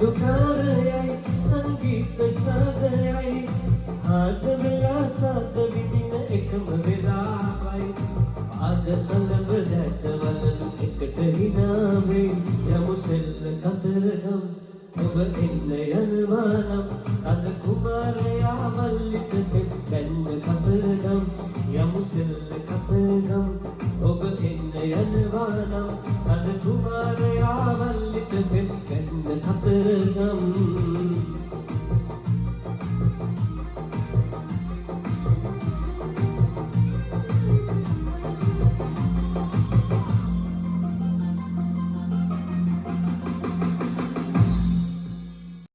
දුකාරයයි සංගීත සාගරයයි ආද වෙලා සාද විදින එකම වෙලාවයි ආද සඳව දැතවලු එකට හිනාවේ යමු සෙල්ල කතරගම් ඔබ එන්න යනවා නම් අද කුමාරයා මල්ලිට පැන්න කතරගම් යමු සෙල්ල කතරගම් ඔබ එන්න යනවා නම් අද කුමාරයා මල්ලිට පැන්න කතරගම්